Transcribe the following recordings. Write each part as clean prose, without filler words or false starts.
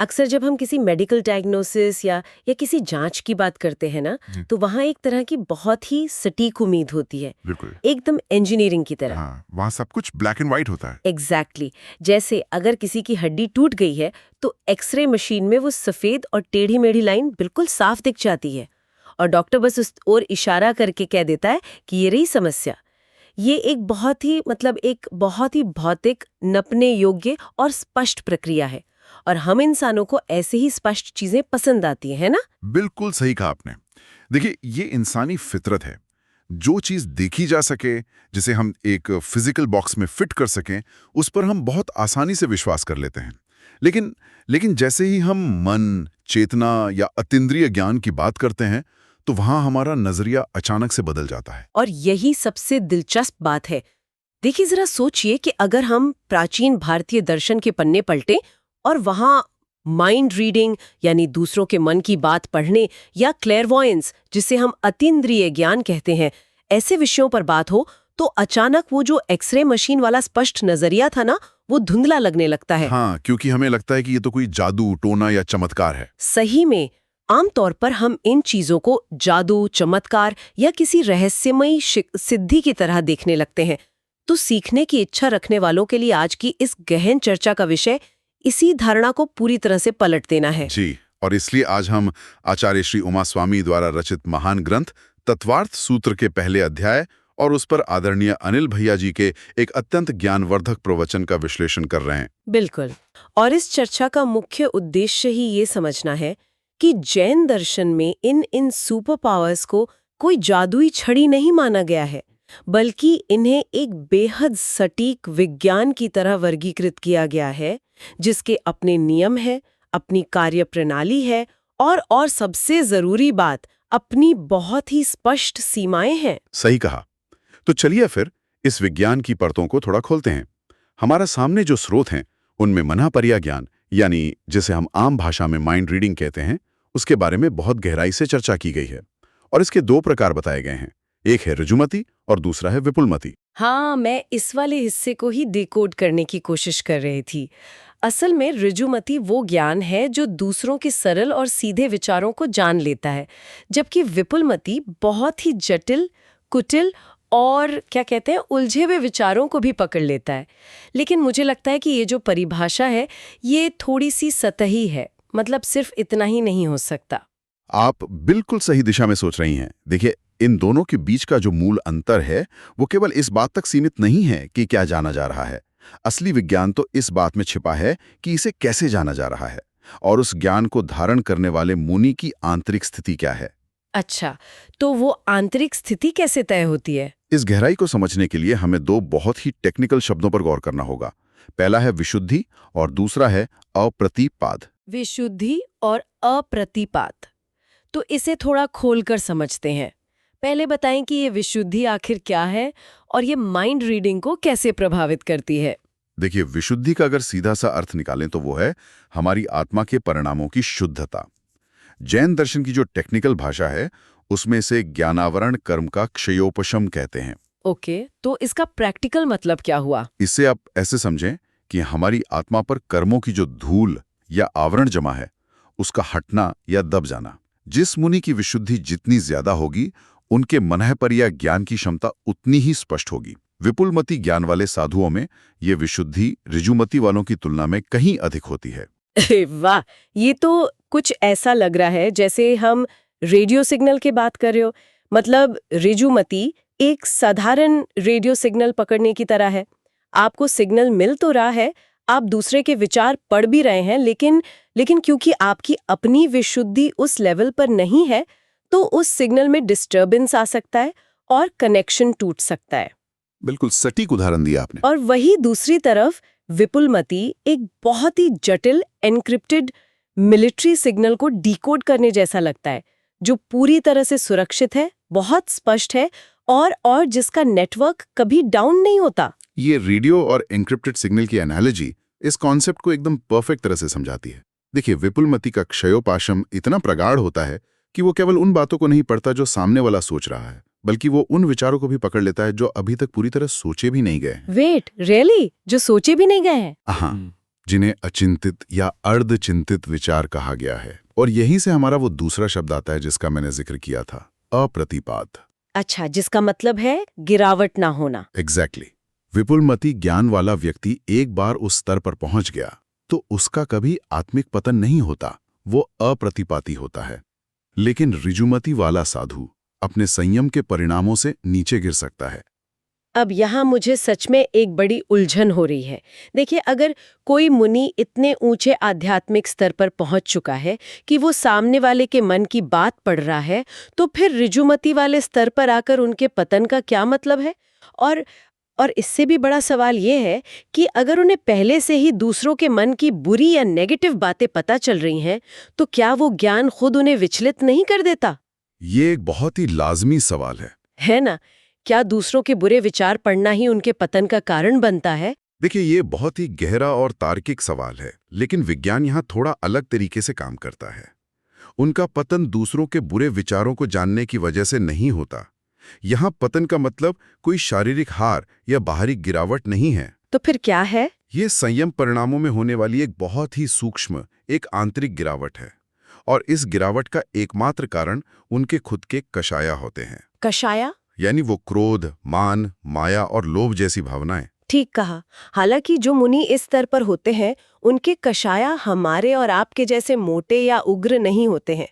अक्सर जब हम किसी मेडिकल डायग्नोसिस या किसी जांच की बात करते हैं ना, तो वहाँ एक तरह की बहुत ही सटीक उम्मीद होती है, बिल्कुल। एकदम इंजीनियरिंग की तरह। हाँ, वहाँ सब कुछ ब्लैक एंड व्हाइट होता है। एग्जैक्टली जैसे अगर किसी की हड्डी टूट गई है तो एक्सरे मशीन में वो सफेद और टेढ़ी मेढ़ी लाइन बिल्कुल साफ दिख जाती है और डॉक्टर बस उस ओर इशारा करके कह देता है कि ये रही समस्या। ये एक बहुत ही भौतिक, नपने योग्य और स्पष्ट प्रक्रिया है और हम इंसानों को ऐसे ही स्पष्ट चीजें पसंद आती है ना। बिल्कुल सही कहा आपने। देखिए, ये इंसानी फितरत है। जो चीज देखी जा सके, जिसे हम एक फिजिकल बॉक्स में फिट कर सकें, उस पर हम बहुत आसानी से विश्वास कर लेते हैं। लेकिन जैसे ही हम मन, चेतना या अतीन्द्रिय ज्ञान की बात करते हैं, तो वहां हमारा नजरिया अचानक से बदल जाता है। और यही सबसे दिलचस्प बात है। देखिए, जरा सोचिए कि अगर हम प्राचीन भारतीय दर्शन के पन्ने पलटें और वहां माइंड रीडिंग यानी दूसरों के मन की बात पढ़ने या क्लेयरवॉयंस, जिसे हम अतीन्द्रिय ज्ञान कहते हैं, ऐसे विषयों पर बात हो, तो अचानक वो जो एक्सरे मशीन वाला स्पष्ट नजरिया था ना, वो धुंधला लगने लगता है। हाँ, क्योंकि हमें लगता है कि ये तो कोई जादू, टोना या चमत्कार है। सही में आमतौर पर हम इन चीजों को जादू, चमत्कार या किसी रहस्यमयी सिद्धि की तरह देखने लगते हैं। तो सीखने की इच्छा रखने वालों के लिए आज की इस गहन चर्चा का विषय इसी धारणा को पूरी तरह से पलट देना है। जी, और इसलिए आज हम आचार्य श्री उमा स्वामी द्वारा रचित महान ग्रंथ तत्वार्थ सूत्र के पहले अध्याय और उस पर आदरणीय अनिल भैया जी के एक अत्यंत ज्ञानवर्धक प्रवचन का विश्लेषण कर रहे हैं। बिल्कुल। और इस चर्चा का मुख्य उद्देश्य ही ये समझना है कि जैन दर्शन में इन सुपर पावर्स को कोई जादुई छड़ी नहीं माना गया है, बल्कि इन्हें एक बेहद सटीक विज्ञान की तरह वर्गीकृत किया गया है, जिसके अपने नियम है, अपनी कार्य प्रणाली है और सबसे जरूरी बात, अपनी बहुत ही स्पष्ट सीमाएं हैं। सही कहा। तो चलिए फिर इस विज्ञान की परतों को थोड़ा खोलते हैं। हमारा सामने जो स्रोत हैं, उनमें मनःपर्या ज्ञान, यानी जिसे हम आम भाषा में माइंड रीडिंग कहते हैं, उसके बारे में बहुत गहराई से चर्चा की गई है और इसके दो प्रकार बताए गए हैं। एक है ऋजुमति और दूसरा है विपुलमति। हाँ, मैं इस वाले हिस्से को ही डिकोड करने की कोशिश कर रही थी। असल में ऋजुमति वो ज्ञान है जो दूसरों के सरल और सीधे विचारों को जान लेता है, जबकि विपुलमति बहुत ही जटिल, कुटिल और क्या कहते हैं, उलझे हुए विचारों को भी पकड़ लेता है। लेकिन मुझे लगता है कि ये जो परिभाषा है, ये थोड़ी सी सतही है, मतलब सिर्फ इतना ही नहीं हो सकता। आप बिल्कुल सही दिशा में सोच रही हैं। देखिए, इन दोनों के बीच का जो मूल अंतर है, वो केवल इस बात तक सीमित नहीं है कि क्या जाना जा रहा है। असली विज्ञान तो इस बात में छिपा है कि इसे कैसे जाना जा रहा है और उस ज्ञान को धारण करने वाले मुनि की आंतरिक स्थिति क्या है। अच्छा, तो वो आंतरिक स्थिति कैसे तय होती है? इस गहराई को समझने के लिए हमें दो बहुत ही टेक्निकल शब्दों पर गौर करना होगा। पहला है विशुद्धि और दूसरा है अप्रतिपाद। विशुद्धि और अप्रतिपाद, तो इसे थोड़ा खोलकर समझते हैं। पहले बताएं कि ये विशुद्धि आखिर क्या है और ये माइंड रीडिंग को कैसे प्रभावित करती है। देखिए, विशुद्धि का अगर सीधा सा अर्थ निकालें तो वो है हमारी आत्मा के परिणामों की शुद्धता। जैन दर्शन की जो टेक्निकल भाषा है, उसमें इसे ज्ञानावरण कर्म का क्षयोपशम कहते हैं। ओके, तो इसका प्रैक्टिकल मतलब क्या हुआ? इससे आप ऐसे समझें कि हमारी आत्मा पर कर्मों की जो धूल या आवरण जमा है, उसका हटना या दब जाना। जिस मुनि की विशुद्धि जितनी ज्यादा होगी, उनके मनःपर्या ज्ञान की क्षमता उतनी ही स्पष्ट होगी। विपुलमति ज्ञान वाले साधुओं में ये विशुद्धि ऋजुमति वालों की तुलना में कहीं अधिक होती है। वाह, ये तो कुछ ऐसा लग रहा है जैसे हम रेडियो सिग्नल की बात कर रहे हो। मतलब ऋजुमति एक साधारण रेडियो सिग्नल पकड़ने की तरह है। आपको सिग्नल मिल तो रहा है, आप दूसरे के विचार पढ़ भी रहे हैं, लेकिन क्योंकि आपकी अपनी विशुद्धि उस लेवल पर नहीं है, तो उस सिग्नल में डिस्टर्बेंस आ सकता है और कनेक्शन टूट सकता है। बिल्कुल सटीक उदाहरण दिया आपने। और वही दूसरी तरफ विपुलमति एक बहुत ही जटिल एन्क्रिप्टेड मिलिट्री सिग्नल को डिकोड करने जैसा लगता है, जो पूरी तरह से सुरक्षित है, बहुत स्पष्ट है और जिसका नेटवर्क कभी डाउन नहीं होता। ये रेडियो और एन्क्रिप्टेड सिग्नल की एनालॉजी इस कॉन्सेप्ट को एकदम परफेक्ट तरह से समझाती है। देखिए, विपुलमति का क्षयोपाशम इतना प्रगाढ़ होता है कि वो केवल उन बातों को नहीं पढ़ता जो सामने वाला सोच रहा है, बल्कि वो उन विचारों को भी पकड़ लेता है जो अभी तक पूरी तरह सोचे भी नहीं गए हैं। Wait, really? जो सोचे भी नहीं गए हैं? हाँ, जिन्हें अचिंतित या अर्धचिंतित विचार कहा गया है। और यहीं से हमारा वो दूसरा शब्द आता है जिसका मैंने जिक्र किया था, अप्रतिपात। अच्छा, जिसका मतलब है गिरावट ना होना। एग्जैक्टली। विपुलमति ज्ञान वाला व्यक्ति एक बार उस स्तर पर पहुंच गया तो उसका कभी आत्मिक पतन नहीं होता, वो अप्रतिपाती होता है। लेकिन ऋजुमति वाला साधु अपने संयम के परिणामों से नीचे गिर सकता है। अब यहाँ मुझे सच में एक बड़ी उलझन हो रही है। देखिए, अगर कोई मुनि इतने ऊंचे आध्यात्मिक स्तर पर पहुंच चुका है कि वो सामने वाले के मन की बात पढ़ रहा है, तो फिर ऋजुमति वाले स्तर पर आकर उनके पतन का क्या मतलब है? और इससे भी बड़ा सवाल ये है कि अगर उन्हें पहले से ही दूसरों के मन की बुरी या नेगेटिव बातें पता चल रही हैं, तो क्या वो ज्ञान खुद उन्हें विचलित नहीं कर देता? ये एक बहुत ही लाजमी सवाल है ना? क्या दूसरों के बुरे विचार पढ़ना ही उनके पतन का कारण बनता है? देखिए, ये बहुत ही गहरा और तार्किक सवाल है, लेकिन विज्ञान यहाँ थोड़ा अलग तरीके से काम करता है। उनका पतन दूसरों के बुरे विचारों को जानने की वजह से नहीं होता। यहाँ पतन का मतलब कोई शारीरिक हार या बाहरी गिरावट नहीं है। तो फिर क्या है? ये संयम परिणामों में होने वाली एक बहुत ही सूक्ष्म, एक आंतरिक गिरावट है। और इस गिरावट का एकमात्र कारण उनके खुद के कषाया होते हैं। कषाया? यानी वो क्रोध, मान, माया और लोभ जैसी भावनाएं। ठीक कहा। हालांकि जो मुनि इस स्तर पर होते हैं, उनके कषाया हमारे और आपके जैसे मोटे या उग्र नहीं होते हैं।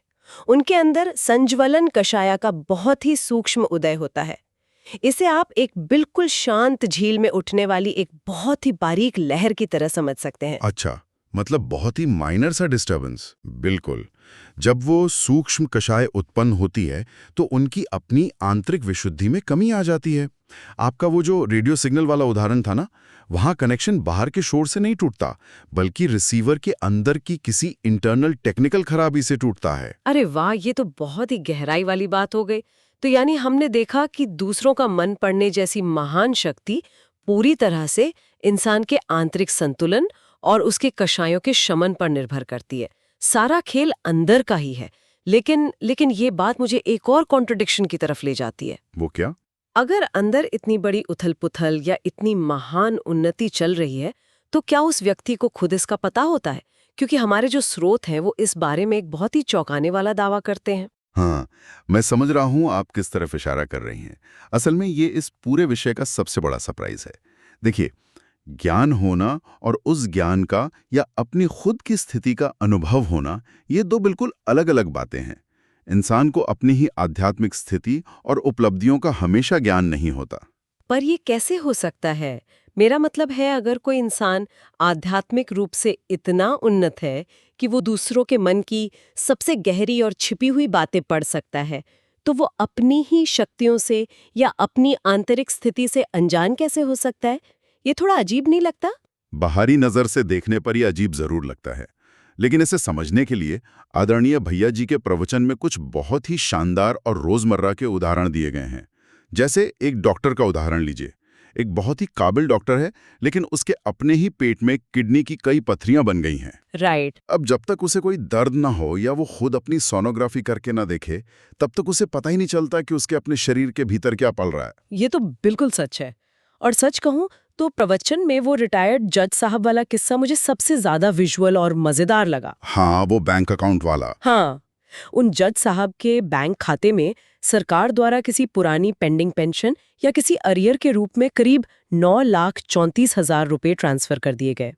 उनके अंदर संज्वलन कषाया का बहुत ही सूक्ष्म उदय होता है। इसे आप एक बिल्कुल शांत झील में उठने वाली एक बहुत ही बारीक लहर की तरह समझ सकते हैं। अच्छा, मतलब बहुत ही माइनर सा डिस्टर्बेंस। बिल्कुल। जब वो सूक्ष्म कषाय उत्पन्न होती है तो उनकी अपनी आंतरिक विशुद्धि में कमी आ जाती है। आपका वो जो रेडियो सिग्नल वाला उदाहरण था ना, वहां कनेक्शन बाहर के शोर से नहीं टूटता, बल्कि रिसीवर के अंदर की किसी इंटरनल टेक्निकल खराबी से टूटता है। अरे वाह, ये तो बहुत ही गहराई वाली बात हो गई। तो यानी हमने देखा कि दूसरों का मन पढ़ने जैसी महान शक्ति पूरी तरह से इंसान के आंतरिक संतुलन और उसके कषायों के शमन पर निर्भर करती है। सारा खेल अंदर का ही है। लेकिन ये बात मुझे एक और कॉन्ट्रडिक्शन की तरफ ले जाती है। वो क्या? अगर अंदर इतनी बड़ी उथल-पुथल या इतनी महान उन्नति चल रही है, तो क्या उस व्यक्ति को खुद इसका पता होता है? क्योंकि हमारे जो स्रोत हैं वो इस बारे में एक बहुत ही चौंकाने वाला दावा करते हैं। हाँ, मैं समझ रहा हूँ आप किस तरफ इशारा कर रही हैं। असल में ये इस पूरे विषय का सबसे बड़ा सरप्राइज है। देखिए, ज्ञान होना और उस ज्ञान का या अपनी खुद की स्थिति का अनुभव होना, ये दो बिल्कुल अलग-अलग बातें हैं। इंसान को अपनी ही आध्यात्मिक स्थिति और उपलब्धियों का हमेशा ज्ञान नहीं होता। पर ये कैसे हो सकता है? मेरा मतलब है, अगर कोई इंसान आध्यात्मिक रूप से इतना उन्नत है कि वो दूसरों के मन की सबसे गहरी और छिपी हुई बातें पढ़ सकता है, तो वो अपनी ही शक्तियों से या अपनी आंतरिक स्थिति से अनजान कैसे हो सकता है? ये थोड़ा अजीब नहीं लगता? बाहरी नजर से देखने पर यह अजीब जरूर लगता है, लेकिन इसे समझने के लिए आदरणीय भैया जी के प्रवचन में कुछ बहुत ही शानदार और रोजमर्रा के उदाहरण दिए गए हैं। जैसे एक डॉक्टर का उदाहरण लीजिए। एक बहुत ही काबिल डॉक्टर है, लेकिन उसके अपने ही पेट में किडनी की कई पथरियां बन गई हैं। राइट। अब जब तक उसे कोई दर्द ना हो या वो खुद अपनी सोनोग्राफी करके ना देखे, तब तक उसे पता ही नहीं चलता कि उसके अपने शरीर के भीतर क्या पल रहा है। ये तो बिल्कुल सच है। और सच कहूं तो प्रवचन में वो रिटायर्ड जज साहब वाला किस्सा मुझे सबसे ज्यादा विजुअल और मजेदार लगा। हाँ, वो बैंक अकाउंट वाला। हाँ, उन जज साहब के बैंक खाते में सरकार द्वारा किसी पुरानी पेंडिंग पेंशन या किसी अरियर के रूप में करीब 9,34,000 रुपए ट्रांसफर कर दिए गए।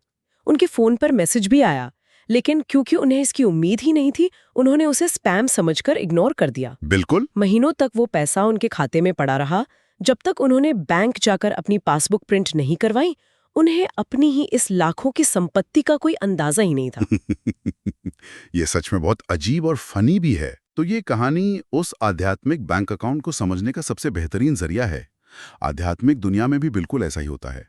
उनके फोन पर मैसेज भी आया, लेकिन क्योंकि उन्हें इसकी उम्मीद ही नहीं थी, उन्होंने उसे स्पैम समझकर इग्नोर कर दिया। बिल्कुल। महीनों तक वो पैसा उनके खाते में पड़ा रहा। जब तक उन्होंने बैंक जाकर अपनी पासबुक प्रिंट नहीं करवाई, उन्हें अपनी ही इस लाखों की संपत्ति का कोई अंदाजा ही नहीं था। ये सच में बहुत अजीब और फनी भी है। तो ये कहानी उस आध्यात्मिक बैंक अकाउंट को समझने का सबसे बेहतरीन जरिया है। आध्यात्मिक दुनिया में भी बिल्कुल ऐसा ही होता है।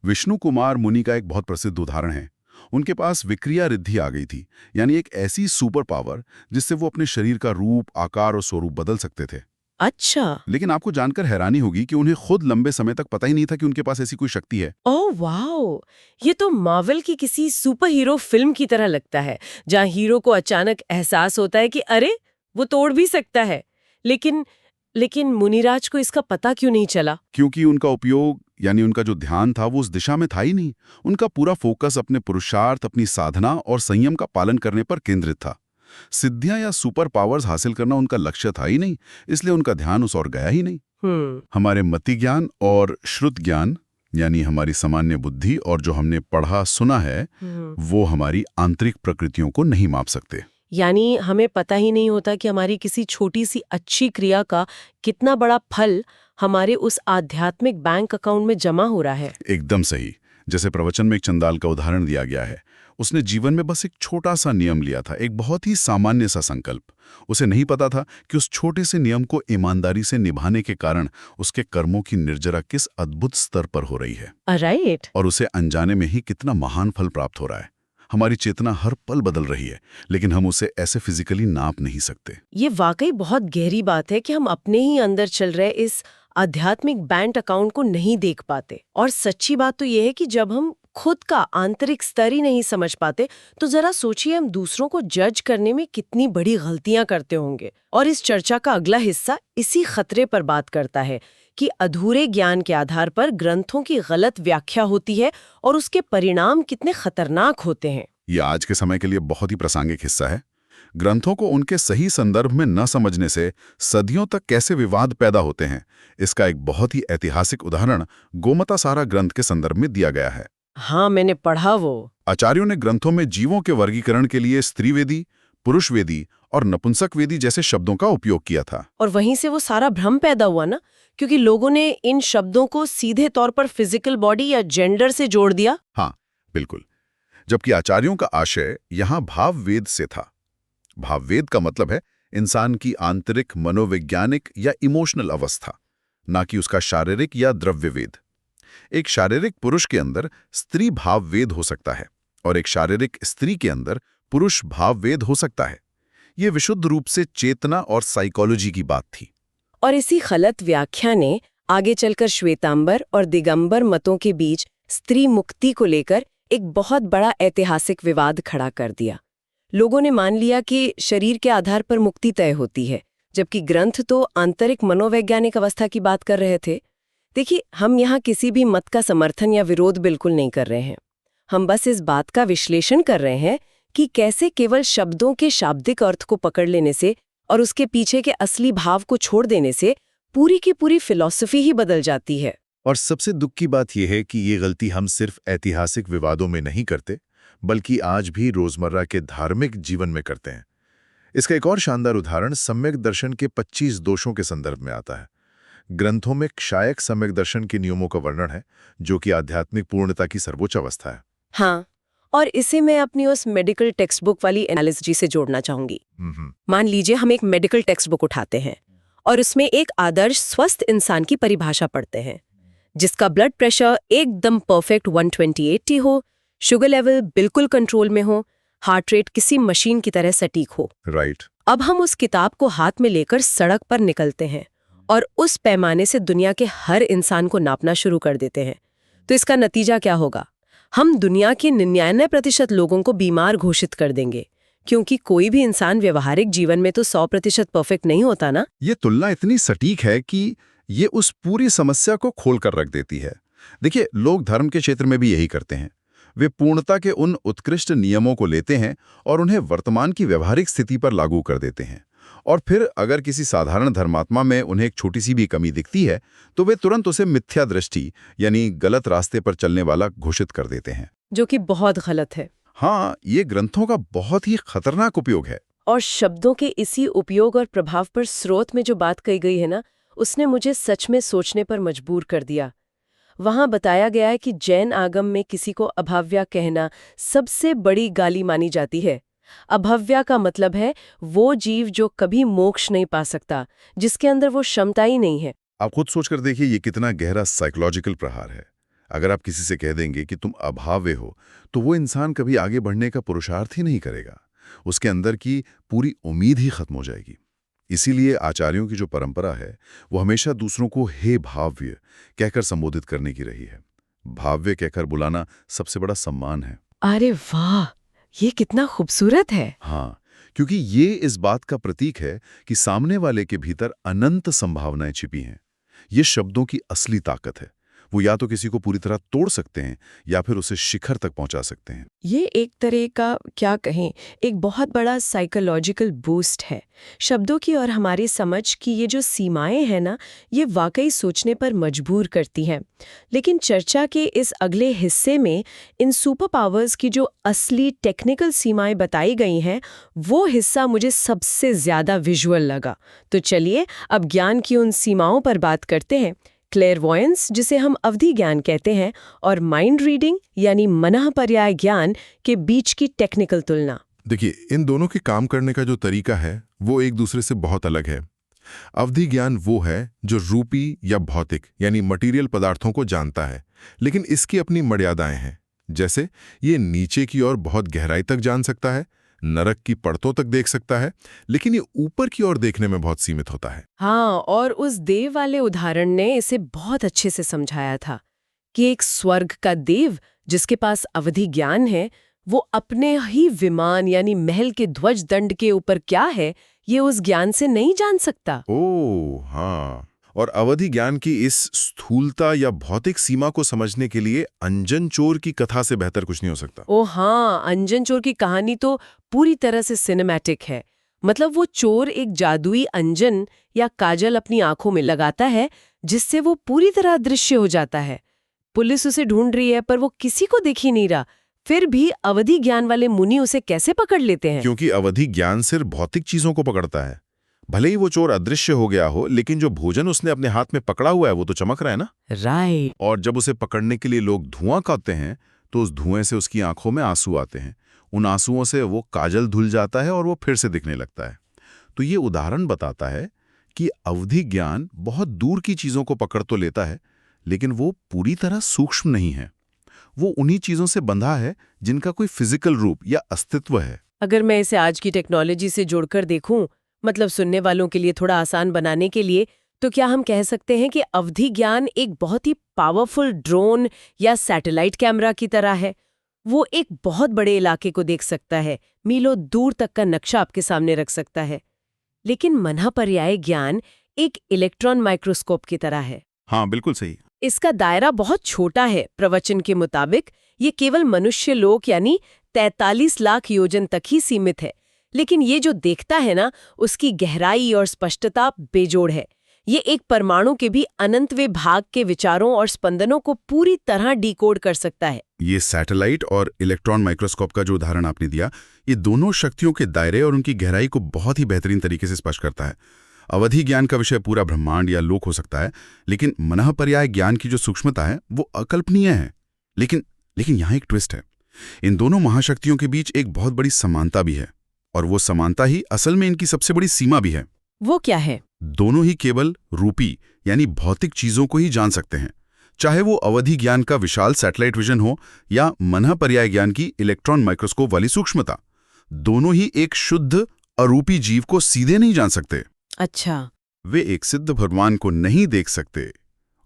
विष्णु कुमार मुनि का एक बहुत प्रसिद्ध उदाहरण है। उनके पास विक्रिया रिद्धि आ गई थी, यानी एक ऐसी सुपर पावर जिससे वो अपने शरीर का रूप, आकार और स्वरूप बदल सकते थे। अच्छा। लेकिन आपको जानकर हैरानी होगी कि उन्हें खुद लंबे समय तक पता ही नहीं था कि उनके पास ऐसी कोई शक्ति है। ओह वाओ, ये तो मार्वल की किसी सुपर हीरो फिल्म की तरह लगता है, जहां हीरो को अचानक एहसास होता है कि अरे, वो तोड़ भी सकता है। लेकिन लेकिन मुनिराज को इसका पता क्यों नहीं चला? क्योंकि उनका उपयोग यानी उनका जो ध्यान था वो उस दिशा में था ही नहीं। उनका पूरा फोकस अपने पुरुषार्थ, अपनी साधना और संयम का पालन करने पर केंद्रित था। सिद्धियां या सुपर पावर्स हासिल करना उनका लक्ष्य था ही नहीं, इसलिए उनका ध्यान उस ओर गया ही नहीं। हमारे मति ज्ञान और श्रुत ज्ञान यानी हमारी सामान्य बुद्धि और जो हमने पढ़ा सुना है वो हमारी आंतरिक प्रकृतियों को नहीं माप सकते। यानी हमें पता ही नहीं होता कि हमारी किसी छोटी सी अच्छी क्रिया का कितना बड़ा फल हमारे उस आध्यात्मिक बैंक अकाउंट में जमा हो रहा है। एकदम सही। जैसे प्रवचन में एक चंदाल का उदाहरण दिया गया है। उसने जीवन में बस एक छोटा सा नियम लिया था, एक बहुत ही सामान्य सा संकल्प। उसे नहीं पता था कि उस छोटे से नियम को ईमानदारी से निभाने के कारण उसके कर्मों की निर्जरा किस अद्भुत स्तर पर हो रही है। राइट। और उसे अनजाने में ही कितना महान फल प्राप्त हो रहा है। हमारी चेतना हर पल बदल रही है, लेकिन हम उसे ऐसे फिजिकली नाप नहीं सकते। ये वाकई बहुत गहरी बात है कि हम अपने ही अंदर चल रहे इस आध्यात्मिक बैंक अकाउंट को नहीं देख पाते। और सच्ची बात तो ये है कि जब हम खुद का आंतरिक स्तर ही नहीं समझ पाते तो जरा सोचिए हम दूसरों को जज करने में कितनी बड़ी गलतियां करते होंगे। और इस चर्चा का अगला हिस्सा इसी खतरे पर बात करता है कि अधूरे ज्ञान के आधार पर ग्रंथों की गलत व्याख्या होती है और उसके परिणाम कितने खतरनाक होते हैं। ये आज के समय के लिए बहुत ही प्रासंगिक हिस्सा है। ग्रंथों को उनके सही संदर्भ में न समझने से सदियों तक कैसे विवाद पैदा होते हैं, इसका एक बहुत ही ऐतिहासिक उदाहरण गोमता सारा ग्रंथ के संदर्भ में दिया गया है। हाँ, मैंने पढ़ा वो। आचार्यों ने ग्रंथों में जीवों के वर्गीकरण के लिए स्त्रीवेदी, पुरुषवेदी और नपुंसकवेदी जैसे शब्दों का उपयोग किया था। और वहीं से वो सारा भ्रम पैदा हुआ ना, क्योंकि लोगों ने इन शब्दों को सीधे तौर पर फिजिकल बॉडी या जेंडर से जोड़ दिया। हाँ, बिल्कुल। जबकि आचार्यों का आशय यहाँ भाववेद से था। भाववेद का मतलब है इंसान की आंतरिक मनोवैज्ञानिक या इमोशनल अवस्था, ना कि उसका शारीरिक या द्रव्यवेद। एक शारीरिक पुरुष के अंदर स्त्री भाववेद हो सकता है और एक शारीरिक स्त्री के अंदर पुरुष भाववेद हो सकता है। ये विशुद्ध रूप से चेतना और साइकोलॉजी की बात थी। और इसी गलत व्याख्या ने आगे चलकर श्वेतांबर और दिगंबर मतों के बीच स्त्री मुक्ति को लेकर एक बहुत बड़ा ऐतिहासिक विवाद खड़ा कर दिया। लोगों ने मान लिया कि शरीर के आधार पर मुक्ति तय होती है, जबकि ग्रंथ तो आंतरिक मनोवैज्ञानिक अवस्था की बात कर रहे थे। देखिए, हम यहाँ किसी भी मत का समर्थन या विरोध बिल्कुल नहीं कर रहे हैं। हम बस इस बात का विश्लेषण कर रहे हैं कि कैसे केवल शब्दों के शाब्दिक अर्थ को पकड़ लेने से और उसके पीछे के असली भाव को छोड़ देने से पूरी की पूरी फिलॉसफी ही बदल जाती है। और सबसे दुख की बात यह है कि ये गलती हम सिर्फ ऐतिहासिक विवादों में नहीं करते, बल्कि आज भी रोजमर्रा के धार्मिक जीवन में करते हैं। इसका एक और शानदार उदाहरण सम्यक दर्शन के 25 दोषों के संदर्भ में आता है। ग्रंथों में क्षायक सम्यक दर्शन के नियमों का वर्णन है, जो कि आध्यात्मिक पूर्णता की सर्वोच्च अवस्था है। हाँ, और इसे मैं अपनी उस मेडिकल टेक्स्ट बुक वाली एनालिसिस से जोड़ना चाहूंगी। मान लीजिए हम एक मेडिकल टेक्स्ट बुक उठाते हैं और उसमें एक आदर्श स्वस्थ इंसान की परिभाषा पढ़ते हैं, जिसका ब्लड प्रेशर एकदम परफेक्ट 120/80 हो, शुगर लेवल बिल्कुल कंट्रोल में हो, हार्ट रेट किसी मशीन की तरह सटीक हो। राइट। अब हम उस किताब को हाथ में लेकर सड़क पर निकलते हैं और उस पैमाने से दुनिया के हर इंसान को नापना शुरू कर देते हैं। तो इसका नतीजा क्या होगा? हम दुनिया के 99% लोगों को बीमार घोषित कर देंगे, क्योंकि कोई भी इंसान व्यवहारिक जीवन में तो 100% परफेक्ट नहीं होता ना। ये तुलना इतनी सटीक है कि ये उस पूरी समस्या को खोल कर रख देती है। देखिए, लोग धर्म के क्षेत्र में भी यही करते हैं। वे पूर्णता के उन उत्कृष्ट नियमों को लेते हैं और उन्हें वर्तमान की व्यवहारिक स्थिति पर लागू कर देते हैं। और फिर अगर किसी साधारण धर्मात्मा में उन्हें एक छोटी सी भी कमी दिखती है, तो वे तुरंत उसे मिथ्या दृष्टि यानी गलत रास्ते पर चलने वाला घोषित कर देते हैं, जो कि बहुत गलत है। हाँ, ये ग्रंथों का बहुत ही खतरनाक उपयोग है। और शब्दों के इसी उपयोग और प्रभाव पर स्रोत में जो बात कही गई है ना, उसने मुझे सच में सोचने पर मजबूर कर दिया। वहां बताया गया है कि जैन आगम में किसी को अभाव्या कहना सबसे बड़ी गाली मानी जाती है। अभव्या का मतलब है वो जीव जो कभी मोक्ष नहीं पा सकता, जिसके अंदर वो क्षमता ही नहीं है। आप खुद सोचकर देखिए, ये कितना गहरा साइकोलॉजिकल प्रहार है। अगर आप किसी से कह देंगे कि तुम अभाव्य हो, तो वो इंसान कभी आगे बढ़ने का पुरुषार्थ ही नहीं करेगा। उसके अंदर की पूरी उम्मीद ही खत्म हो जाएगी। इसीलिए आचार्यों की जो परंपरा है, वो हमेशा दूसरों को हे भाव्य कहकर संबोधित करने की रही है। भाव्य कहकर बुलाना सबसे बड़ा सम्मान है। अरे वाह, ये कितना खूबसूरत है। हाँ, क्योंकि ये इस बात का प्रतीक है कि सामने वाले के भीतर अनंत संभावनाएं छिपी हैं। ये शब्दों की असली ताकत है। वो या तो किसी को पूरी तरह तोड़ सकते हैं या फिर उसे शिखर तक पहुंचा सकते हैं। ये एक तरह का, क्या कहें, एक बहुत बड़ा साइकोलॉजिकल बूस्ट है। शब्दों की और हमारी समझ की ये जो सीमाएं हैं ना, ये वाकई सोचने पर मजबूर करती हैं। लेकिन चर्चा के इस अगले हिस्से में इन सुपर पावर्स की जो असली टेक्निकल सीमाएं बताई गई हैं, वो हिस्सा मुझे सबसे ज़्यादा विजुअल लगा। तो चलिए अब ज्ञान की उन सीमाओं पर बात करते हैं। क्लेयरवॉयंस, जिसे हम अवधि ज्ञान कहते हैं, और माइंड रीडिंग यानी मनःपर्याय ज्ञान के बीच की टेक्निकल तुलना। देखिए, इन दोनों के काम करने का जो तरीका है वो एक दूसरे से बहुत अलग है। अवधि ज्ञान वो है जो रूपी या भौतिक यानी मटेरियल पदार्थों को जानता है, लेकिन इसकी अपनी मर्यादाएं हैं। जैसे ये नीचे की ओर बहुत गहराई तक जान सकता है, नरक की परतों तक देख सकता है, लेकिन ये ऊपर की ओर देखने में बहुत सीमित होता है। हाँ, और उस देव वाले उदाहरण ने इसे बहुत अच्छे से समझाया था कि एक स्वर्ग का देव जिसके पास अवधि ज्ञान है, वो अपने ही विमान यानी महल के ध्वज दंड के ऊपर क्या है, ये उस ज्ञान से नहीं जान सकता। ओह हाँ, और अवधि ज्ञान की इस स्थूलता या भौतिक सीमा को समझने के लिए अंजन चोर की कथा से बेहतर कुछ नहीं हो सकता। ओ हाँ, अंजन चोर की कहानी तो पूरी तरह से सिनेमैटिक है। मतलब वो चोर एक जादुई अंजन या काजल अपनी आंखों में लगाता है, जिससे वो पूरी तरह अदृश्य हो जाता है। पुलिस उसे ढूंढ रही है पर वो किसी को दिख ही नहीं रहा। फिर भी अवधि ज्ञान वाले मुनि उसे कैसे पकड़ लेते हैं? क्योंकि अवधि ज्ञान सिर्फ भौतिक चीजों को पकड़ता है। भले ही वो चोर अदृश्य हो गया हो, लेकिन जो भोजन उसने अपने हाथ में पकड़ा हुआ है वो तो चमक रहा है ना। राइट। और जब उसे पकड़ने के लिए लोग धुआं करते हैं तो उस धुएं से उसकी आंखों में आंसू आते हैं। उन आंसुओं से वो काजल धुल जाता है और वो फिर से दिखने लगता है। तो ये उदाहरण बताता है कि अवधि ज्ञान बहुत दूर की चीजों को पकड़ तो लेता है, लेकिन वो पूरी तरह सूक्ष्म नहीं है। वो उन्हीं चीजों से बंधा है जिनका कोई फिजिकल रूप या अस्तित्व है। अगर मैं इसे आज की टेक्नोलॉजी से जोड़कर देखूं, मतलब सुनने वालों के लिए थोड़ा आसान बनाने के लिए, तो क्या हम कह सकते हैं कि अवधि ज्ञान एक बहुत ही पावरफुल ड्रोन या सैटेलाइट कैमरा की तरह है? वो एक बहुत बड़े इलाके को देख सकता है, मीलों दूर तक का नक्शा आपके सामने रख सकता है। लेकिन मनःपर्याय ज्ञान एक इलेक्ट्रॉन माइक्रोस्कोप की तरह है। हाँ, बिल्कुल सही। इसका दायरा बहुत छोटा है। प्रवचन के मुताबिक ये केवल मनुष्य लोक यानी 43 लाख योजन तक ही सीमित है। लेकिन ये जो देखता है ना, उसकी गहराई और स्पष्टता बेजोड़ है। ये एक परमाणु के भी अनंतवें भाग के विचारों और स्पंदनों को पूरी तरह डिकोड कर सकता है। ये सैटेलाइट और इलेक्ट्रॉन माइक्रोस्कोप का जो उदाहरण आपने दिया, ये दोनों शक्तियों के दायरे और उनकी गहराई को बहुत ही बेहतरीन तरीके से स्पष्ट करता है। अवधि ज्ञान का विषय पूरा ब्रह्मांड या लोक हो सकता है, लेकिन मनःपर्याय ज्ञान की जो सूक्ष्मता है वो अकल्पनीय है। लेकिन यहाँ एक ट्विस्ट है। इन दोनों महाशक्तियों के बीच एक बहुत बड़ी समानता भी है, और वो समानता ही असल में इनकी सबसे बड़ी सीमा भी है। वो क्या है? दोनों ही केवल रूपी यानी भौतिक चीजों को ही जान सकते हैं, चाहे वो अवधि ज्ञान का विशाल सैटेलाइट विजन हो या मनःपर्याय ज्ञान की इलेक्ट्रॉन माइक्रोस्कोप वाली सूक्ष्मता। दोनों ही एक शुद्ध अरूपी जीव को सीधे नहीं जान सकते। अच्छा। वे एक सिद्ध भगवान को नहीं देख सकते,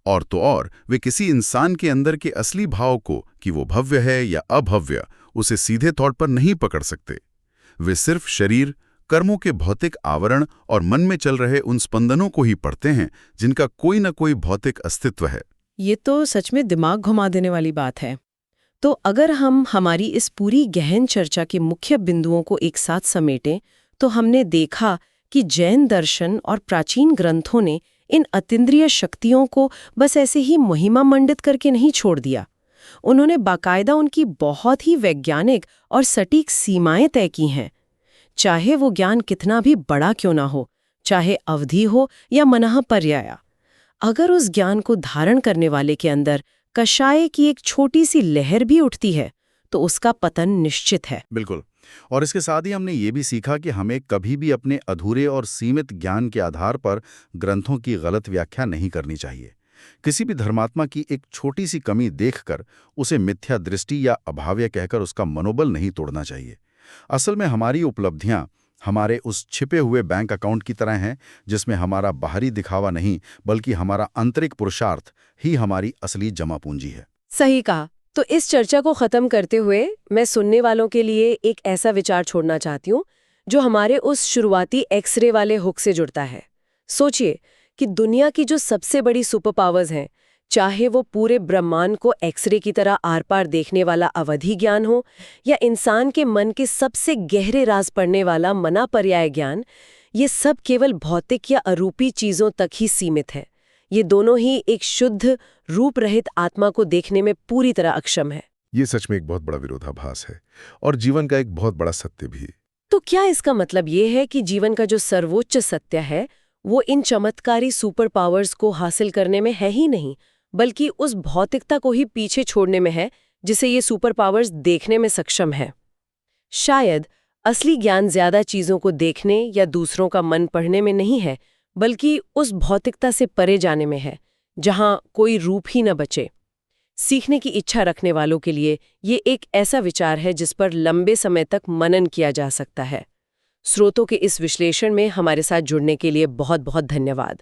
और तो और वे किसी इंसान के अंदर के असली भाव को, कि वो भव्य है या अभव्य, उसे सीधे तौर पर नहीं पकड़ सकते। वे सिर्फ शरीर, कर्मों के भौतिक आवरण और मन में चल रहे उन स्पंदनों को ही पढ़ते हैं जिनका कोई न कोई भौतिक अस्तित्व है। ये तो सच में दिमाग घुमा देने वाली बात है। तो अगर हम हमारी इस पूरी गहन चर्चा के मुख्य बिंदुओं को एक साथ समेटें, तो हमने देखा कि जैन दर्शन और प्राचीन ग्रंथों ने इन अतीन्द्रिय शक्तियों को बस ऐसे ही महिमा मंडित करके नहीं छोड़ दिया। उन्होंने बाकायदा उनकी बहुत ही वैज्ञानिक और सटीक सीमाएं तय की हैं। चाहे वो ज्ञान कितना भी बड़ा क्यों ना हो, चाहे अवधि हो या मनःपर्याय, अगर उस ज्ञान को धारण करने वाले के अंदर कषाय की एक छोटी सी लहर भी उठती है, तो उसका पतन निश्चित है। बिल्कुल। और इसके साथ ही हमने ये भी सीखा कि हमें कभी भी अपने अधूरे और सीमित ज्ञान के आधार पर ग्रंथों की गलत व्याख्या नहीं करनी चाहिए। किसी भी धर्मात्मा की एक छोटी सी कमी देखकर उसे मिथ्या दृष्टि या अभाव्य कहकर उसका मनोबल नहीं तोड़ना चाहिए। असल में हमारी उपलब्धियां हमारे उस छिपे हुए बैंक अकाउंट की तरह हैं, जिसमें हमारा बाहरी दिखावा नहीं बल्कि हमारा आंतरिक पुरुषार्थ ही हमारी असली जमा पूंजी है। सही कहा। तो इस चर्चा को खत्म करते हुए मैं सुनने वालों के लिए एक ऐसा विचार छोड़ना चाहती हूँ जो हमारे उस शुरुआती एक्सरे वाले हुक से जुड़ता है। सोचिए कि दुनिया की जो सबसे बड़ी सुपर पावर्स हैं, चाहे वो पूरे ब्रह्मांड को एक्सरे की तरह आर पार देखने वाला अवधि ज्ञान हो या इंसान के मन के सबसे गहरे राज पढ़ने वाला मना पर्याय ज्ञान, ये सब केवल भौतिक या अरूपी चीजों तक ही सीमित है। ये दोनों ही एक शुद्ध रूप रहित आत्मा को देखने में पूरी तरह अक्षम है। ये सच में एक बहुत बड़ा विरोधाभास है और जीवन का एक बहुत बड़ा सत्य भी। तो क्या इसका मतलब ये है कि जीवन का जो सर्वोच्च सत्य है वो इन चमत्कारी सुपर पावर्स को हासिल करने में है ही नहीं, बल्कि उस भौतिकता को ही पीछे छोड़ने में है जिसे ये सुपर पावर्स देखने में सक्षम है? शायद असली ज्ञान ज्यादा चीजों को देखने या दूसरों का मन पढ़ने में नहीं है, बल्कि उस भौतिकता से परे जाने में है जहां कोई रूप ही न बचे। सीखने की इच्छा रखने वालों के लिए ये एक ऐसा विचार है जिस पर लंबे समय तक मनन किया जा सकता है। स्रोतों के इस विश्लेषण में हमारे साथ जुड़ने के लिए बहुत बहुत धन्यवाद।